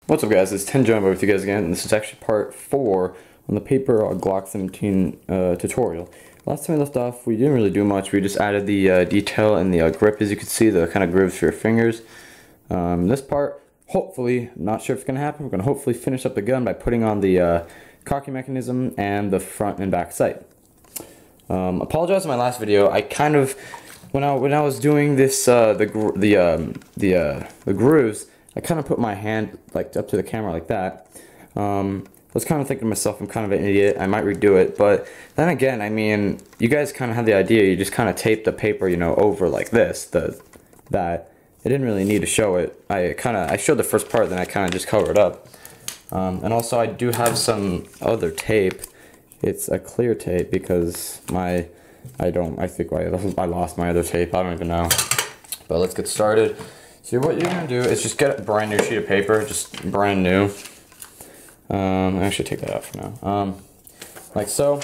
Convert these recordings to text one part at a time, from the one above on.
What's up guys, it's Ges.m.b.H with you guys again, and this is actually part 4 on the paper Glock 17 tutorial. Last time we left off, we didn't really do much. We just added the detail and the grip, as you can see, the kind of grooves for your fingers. This part, hopefully, not sure if it's going to happen, we're going to hopefully finish up the gun by putting on the cocking mechanism and the front and back sight. Apologize for my last video. I kind of, when I was doing this, the grooves, I kind of put my hand like up to the camera like that. I was kind of thinking to myself, I'm kind of an idiot, I might redo it, but then again, I mean, you guys kind of have the idea, you just kind of tape the paper, you know, over like this, that. I didn't really need to show it. I showed the first part, then I kind of just covered it up. And also I do have some other tape. It's a clear tape because I think I lost my other tape, I don't even know. But let's get started. So what you're going to do is just get a brand new sheet of paper, just brand new. I should take that out for now. Like so.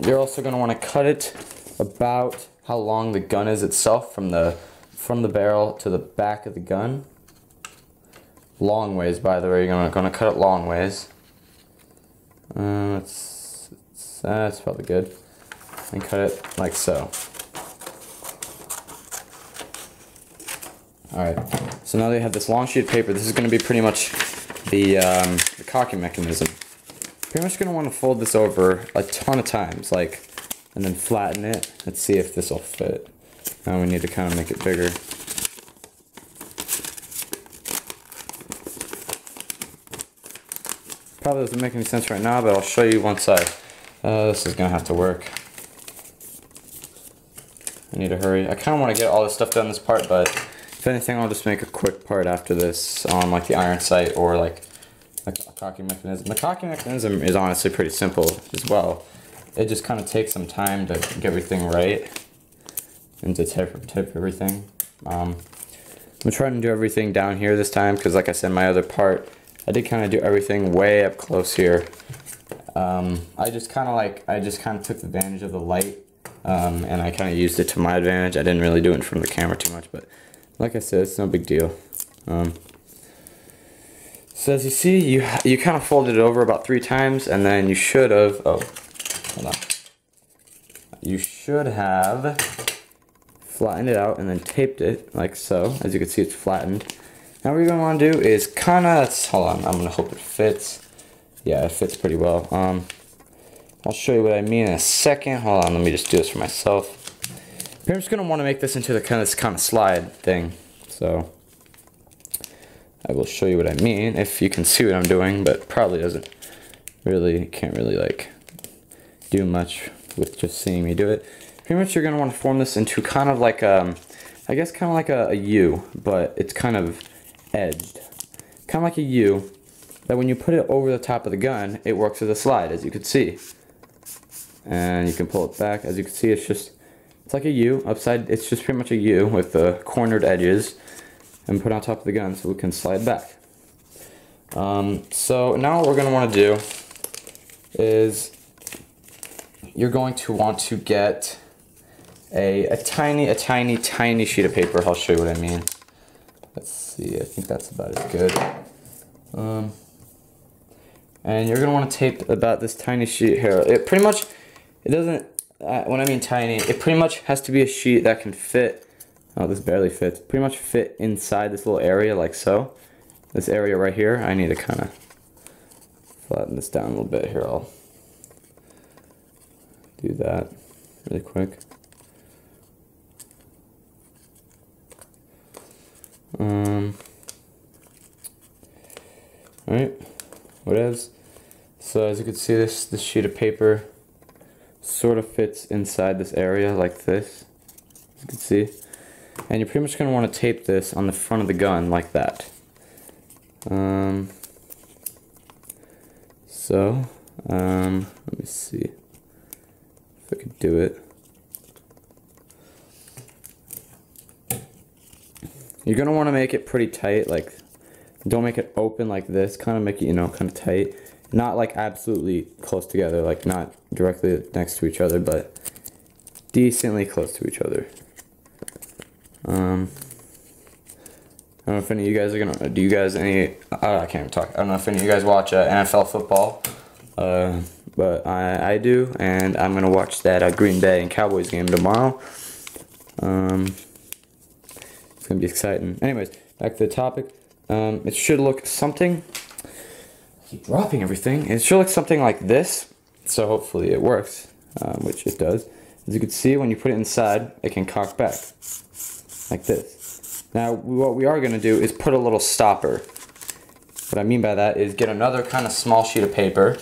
You're also going to want to cut it about how long the gun is itself from the barrel to the back of the gun. Long ways, by the way. You're going to cut it long ways. That's probably good. And cut it like so. Alright, so now that you have this long sheet of paper, this is going to be pretty much the cocking mechanism. Pretty much going to want to fold this over a ton of times, like, and then flatten it. Let's see if this will fit. Now we need to kind of make it bigger. Probably doesn't make any sense right now, but I'll show you once this is going to have to work. I need to hurry. I kind of want to get all this stuff done this part, but if anything, I'll just make a quick part after this on like the iron sight or like a cocking mechanism. The cocking mechanism is honestly pretty simple as well. It just kind of takes some time to get everything right and to tape everything. I'm trying to do everything down here this time because, like I said, my other part, I did kind of do everything way up close here. I just kind of took advantage of the light and I kind of used it to my advantage. I didn't really do it in front of the camera too much, but like I said, it's no big deal. So as you see, you kind of folded it over about 3 times, and then you should have, hold on. You should have flattened it out and then taped it like so. As you can see, it's flattened. Now what you're going to want to do is kind of, hold on, I'm going to hope it fits. Yeah, it fits pretty well. I'll show you what I mean in a second. Hold on, let me just do this for myself. I'm just going to want to make this into this kind of slide thing. So I will show you what I mean if you can see what I'm doing, but probably can't really like do much with just seeing me do it. Pretty much you're going to want to form this into kind of like I guess kind of like a U, but it's kind of edged. Kind of like a U, that when you put it over the top of the gun, it works as a slide, as you can see. And you can pull it back. As you can see, it's like a U upside. It's just pretty much a U with the cornered edges, and put on top of the gun so we can slide back. So now what we're going to want to do is you're going to want to get a tiny sheet of paper. I'll show you what I mean. Let's see. I think that's about as good. And you're going to want to tape about this tiny sheet here. It doesn't, when I mean tiny, it pretty much has to be a sheet that can fit, oh, this barely fits, pretty much fit inside this little area like so. This area right here, I need to kind of flatten this down a little bit here. I'll do that really quick. Alright, whatevs. So as you can see, this sheet of paper sort of fits inside this area like this, as you can see. And you're pretty much going to want to tape this on the front of the gun like that. Let me see if I could do it. You're going to want to make it pretty tight, like, don't make it open like this, kind of make it, you know, kind of tight. Not like absolutely close together, like not directly next to each other, but decently close to each other. don't know if any of you guys are gonna. Do you guys any? I can't even talk. I don't know if any of you guys watch NFL football, but I do, and I'm gonna watch that Green Bay and Cowboys game tomorrow. It's gonna be exciting. Anyways, back to the topic. It should look something. I keep dropping everything. It should look something like this. So hopefully it works, which it does. As you can see, when you put it inside, it can cock back like this. Now, what we are going to do is put a little stopper. What I mean by that is get another kind of small sheet of paper,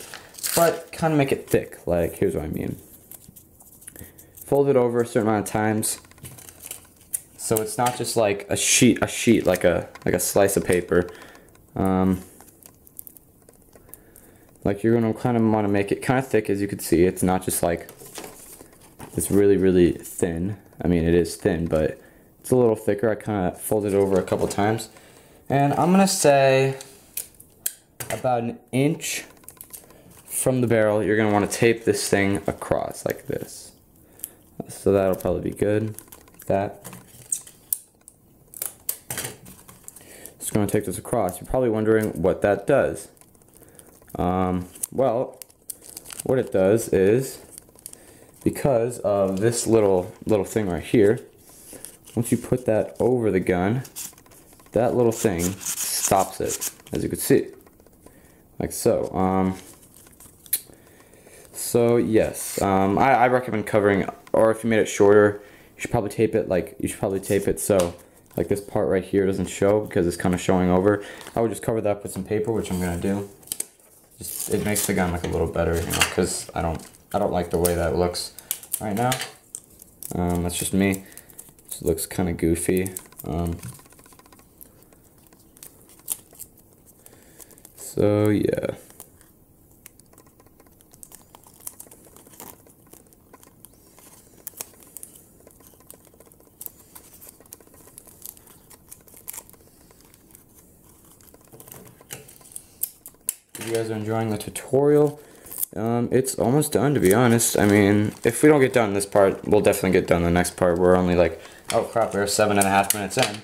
but kind of make it thick. Like, here's what I mean. Fold it over a certain amount of times, so it's not just like a sheet, like a slice of paper. Like, you're gonna kind of want to make it kind of thick. As you can see, it's not just like it's really thin. I mean, it is thin, but it's a little thicker. I kind of folded it over a couple times, and I'm gonna say about an inch from the barrel, you're gonna want to tape this thing across like this. So that'll probably be good. Like that. Just gonna take this across. You're probably wondering what that does. Well, what it does is, because of this little thing right here, once you put that over the gun, that little thing stops it, as you can see, like so. So yes, I recommend covering, or if you made it shorter, you should probably tape it so like this part right here doesn't show, because it's kind of showing over. I would just cover that with some paper, which I'm gonna do. Just, it makes the gun look a little better, you know, because I don't like the way that looks right now. That's just me. It just looks kind of goofy. So yeah. If you guys are enjoying the tutorial, it's almost done, to be honest. I mean, if we don't get done this part, we'll definitely get done the next part. We're only like, oh crap, we're 7.5 minutes in,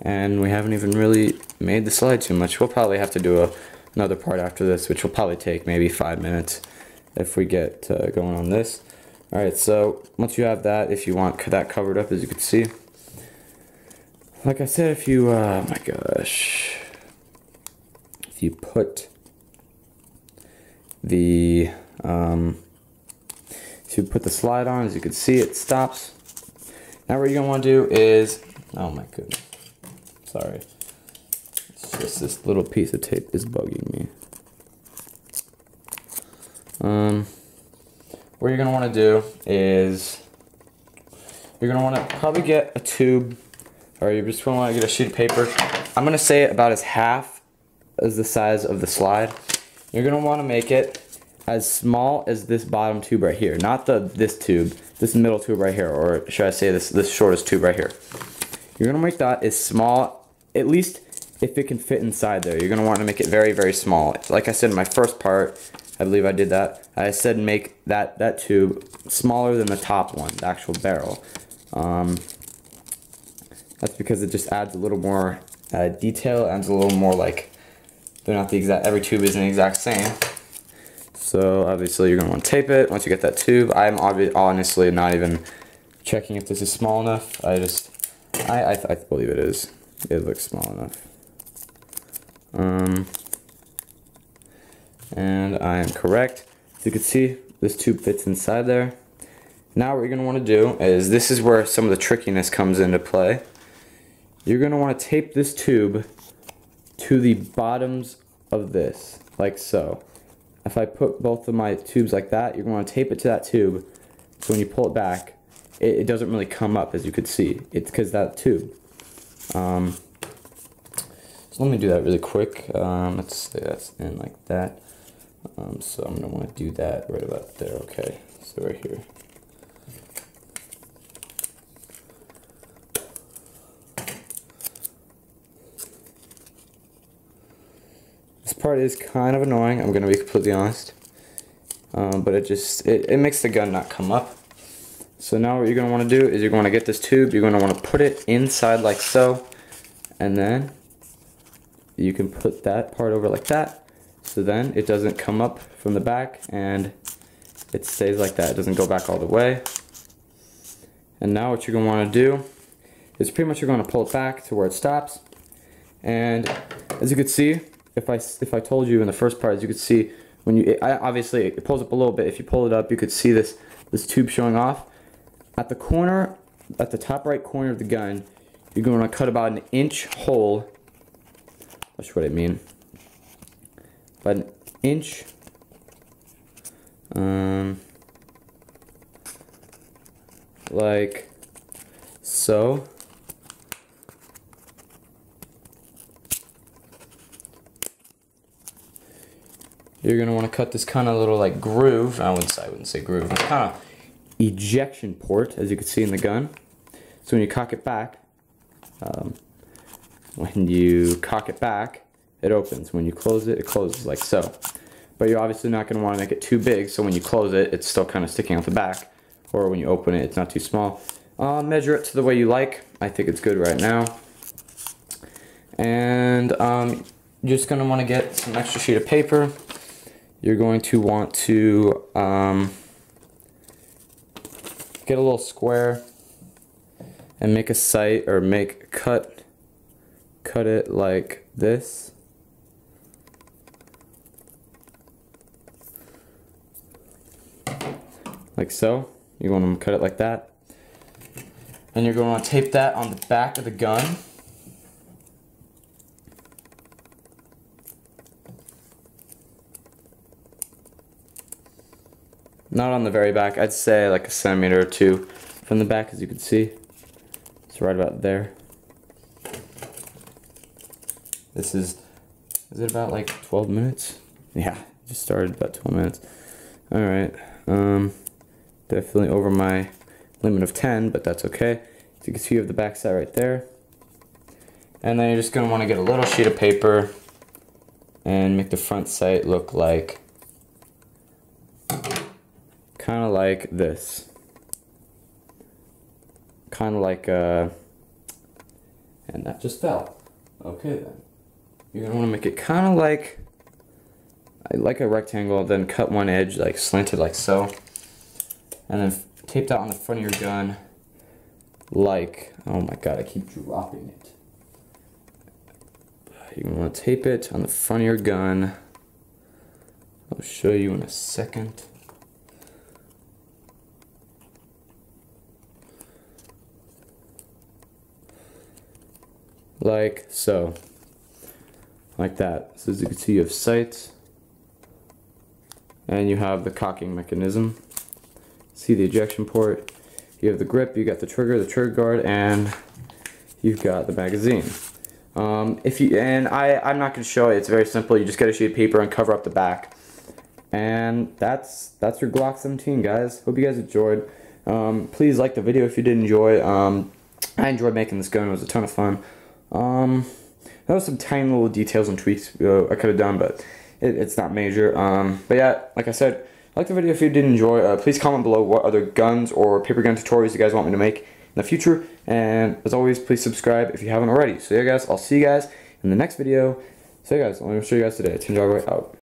and we haven't even really made the slide too much. We'll probably have to do another part after this, which will probably take maybe 5 minutes if we get going on this. Alright, so once you have that, if you want that covered up, as you can see, like I said, if you, my gosh, if you put the slide on, as you can see, it stops. Now what you're gonna want to do is, oh my goodness, sorry, it's just this little piece of tape is bugging me. What you're gonna want to do is you're gonna want to probably get a tube, or you're just gonna want to get a sheet of paper. I'm gonna say about as half as the size of the slide. You're gonna want to make it as small as this bottom tube right here, not this tube, this middle tube right here, or should I say this shortest tube right here. You're gonna make that as small, at least if it can fit inside there. You're gonna want to make it very small. Like I said in my first part, I believe I did that. I said make that tube smaller than the top one, the actual barrel. That's because it just adds a little more detail, adds a little more, like, they're not the exact, every tube isn't the exact same. So obviously you're gonna want to tape it once you get that tube. I'm honestly not even checking if this is small enough. I believe it is. It looks small enough. And I am correct. As you can see, this tube fits inside there. Now what you're gonna want to do is, this is where some of the trickiness comes into play. You're gonna want to tape this tube to the bottoms of this, like so. If I put both of my tubes like that, you're going to tape it to that tube, so when you pull it back, it doesn't really come up, as you could see. It's because that tube. So let me do that really quick. Let's say that's in like that. So I'm going to want to do that right about there. Okay, so right here. This part is kind of annoying, I'm going to be completely honest, but it makes the gun not come up. So now what you're going to want to do is you're going to get this tube, you're going to want to put it inside like so, and then you can put that part over like that, so then it doesn't come up from the back and it stays like that. It doesn't go back all the way. And now what you're going to want to do is pretty much you're going to pull it back to where it stops. And as you can see, if I told you in the first part, as you could see, when you obviously it pulls up a little bit. If you pull it up, you could see this tube showing off. At the corner, at the top right corner of the gun, you're going to cut about an inch hole. That's what I mean. About an inch. Like so. You're gonna want to cut this kind of little like groove. I wouldn't say groove. It's kind of ejection port, as you can see in the gun. So when you cock it back, it opens. When you close it, it closes like so. But you're obviously not going to want to make it too big, so when you close it, it's still kind of sticking out the back. Or when you open it, it's not too small. Measure it to the way you like. I think it's good right now. And you're just going to want to get some extra sheet of paper. You're going to want to get a little square and make a sight, or cut it like this. Like so. You're going to cut it like that. And you're going to want to tape that on the back of the gun. Not on the very back. I'd say like a centimeter or two from the back, as you can see. It's right about there. This is it about like 12 minutes? Yeah, just started about 12 minutes. Alright, definitely over my limit of 10, but that's okay. So you can see you have the back side right there. And then you're just going to want to get a little sheet of paper and make the front sight look like, kind of like this. Kind of like, and that just fell. Okay then. You're going to want to make it kind of like a rectangle, then cut one edge like slanted like so. And then tape that on the front of your gun like, oh my god, I keep dropping it. You're going to want to tape it on the front of your gun. I'll show you in a second. Like so. Like that. So as you can see, you have sights. And you have the cocking mechanism. See the ejection port. You have the grip, you got the trigger guard, and you've got the magazine. I'm not going to show it. It's very simple. You just get a sheet of paper and cover up the back. And that's your Glock 17, guys. Hope you guys enjoyed. Please like the video if you did enjoy. I enjoyed making this gun. It was a ton of fun. There was some tiny little details and tweaks I could have done, but it's not major. But yeah, like I said, like the video if you did enjoy. Please comment below what other guns or paper gun tutorials you guys want me to make in the future. And as always, please subscribe if you haven't already. So yeah, guys, I'll see you guys in the next video. So yeah, guys, I'm going to show you guys today. Tinjagway out.